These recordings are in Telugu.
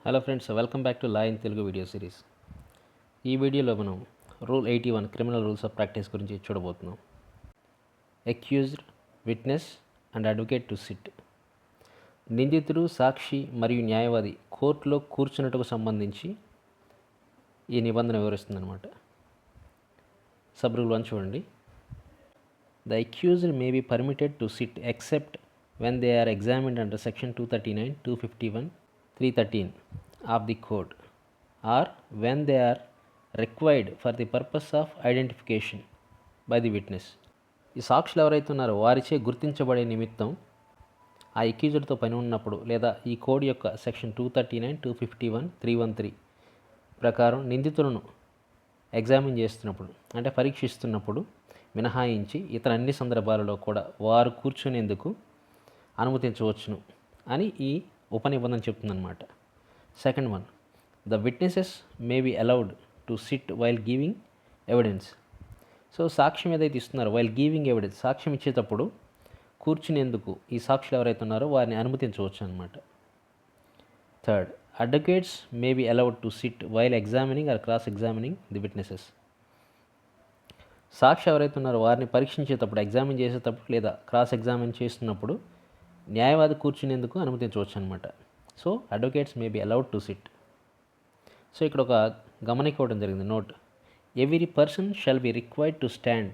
Hello friends, welcome back to law in Telugu video series. ఈ వీడియోలో మనం rule 81 criminal rules of practice గురించి చూడబోతున్నాం. Accused, witness and advocate to SIT. నిందితుడు, సాక్షి మరియు న్యాయవాది కోర్టులో కూర్చున్నట్టుకు సంబంధించి ఈ నిబంధన వివరిస్తుందన్నమాట. సబ్ రూల్ 1 చూడండి. The accused may be permitted to sit except when they are examined under section 239, 251, 313 of the code, or when they are required for the purpose of identification by the witness. ఈ సాక్షులు ఎవరైతే ఉన్నారో వారిచే గుర్తించబడే నిమిత్తం ఆ అక్యూజ్డ్తో పని ఉన్నప్పుడు, లేదా ఈ కోడ్ యొక్క సెక్షన్ 239, 251, 313 ప్రకారం నిందితులను ఎగ్జామిన్ చేస్తున్నప్పుడు, అంటే పరీక్షిస్తున్నప్పుడు మినహాయించి ఇతర అన్ని సందర్భాలలో కూడా వారు కూర్చునేందుకు అనుమతించవచ్చును అని ఈ ఉపనిబంధన చెప్తుందన్నమాట. Second one, the witnesses may be allowed to sit while giving evidence. So సాక్ష్యం ఏదైతే ఇస్తున్నారో వైల్ గివింగ్ ఎవిడెన్స్, సాక్ష్యం ఇచ్చేటప్పుడు కూర్చునేందుకు ఈ సాక్షులు ఎవరైతే ఉన్నారో వారిని అనుమతించవచ్చు అనమాట. Third, advocates may be allowed to sit while examining or cross examining the witnesses. సాక్షి ఎవరైతే ఉన్నారో వారిని పరీక్షించేటప్పుడు, ఎగ్జామిన్ చేసేటప్పుడు లేదా క్రాస్ ఎగ్జామిన్ చేస్తున్నప్పుడు న్యాయవాది కూర్చునేందుకు అనుమతించవచ్చు అనమాట. So advocates may be allowed to sit. So ఇక్కడ ఒక గమనిక ఇవ్వడం జరిగింది, note. Every person shall be required to stand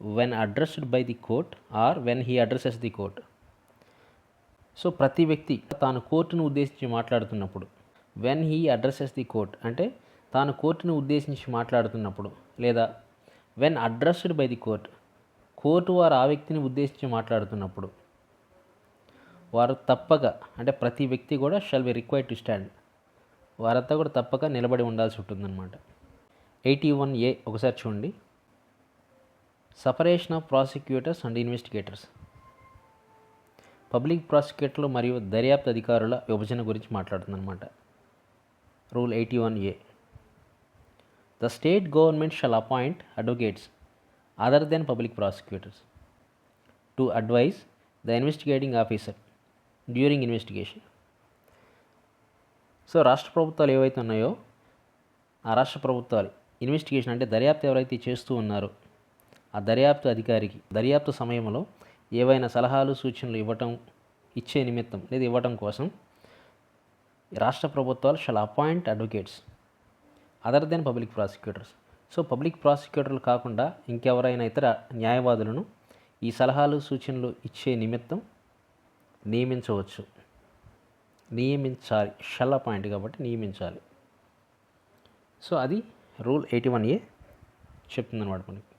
when addressed by the court or when he addresses the court. So ప్రతి వ్యక్తి తాను కోర్టును ఉద్దేశించి మాట్లాడుతున్నప్పుడు, when he addresses the court అంటే తాను కోర్టును ఉద్దేశించి మాట్లాడుతున్నప్పుడు, లేదా when addressed by the court, court వారు ఆ వ్యక్తిని ఉద్దేశించి మాట్లాడుతున్నప్పుడు వారు తప్పక, అంటే ప్రతి వ్యక్తి కూడా shall be required to stand, వారంతా కూడా తప్పక నిలబడి ఉండాల్సి ఉంటుందన్నమాట. 81A ఒకసారి చూడండి. Separation of prosecutors and investigators. Public ప్రాసిక్యూటర్లు మరియు దర్యాప్తు అధికారుల విభజన గురించి మాట్లాడుతుందన్నమాట. Rule 81A. The state government shall appoint advocates other than public prosecutors to advise the investigating officer during investigation. So రాష్ట్ర ప్రభుత్వాలు ఏవైతే ఉన్నాయో ఆ రాష్ట్ర ప్రభుత్వాలు ఇన్వెస్టిగేషన్ అంటే దర్యాప్తు ఎవరైతే చేస్తూ ఉన్నారో ఆ దర్యాప్తు అధికారికి దర్యాప్తు సమయంలో ఏవైనా సలహాలు, సూచనలు ఇచ్చే నిమిత్తం లేదా ఇవ్వటం కోసం రాష్ట్ర ప్రభుత్వాలు shall appoint advocates other than public prosecutors. So public ప్రాసిక్యూటర్లు కాకుండా ఇంకెవరైనా ఇతర న్యాయవాదులను ఈ సలహాలు, సూచనలు ఇచ్చే నిమిత్తం నియమించవచ్చు. నియమించాలి, షల్ అపాయింట్ కాబట్టి నియమించాలి. సో అది రూల్ 81A చెప్తుందన్నమాట మనకి.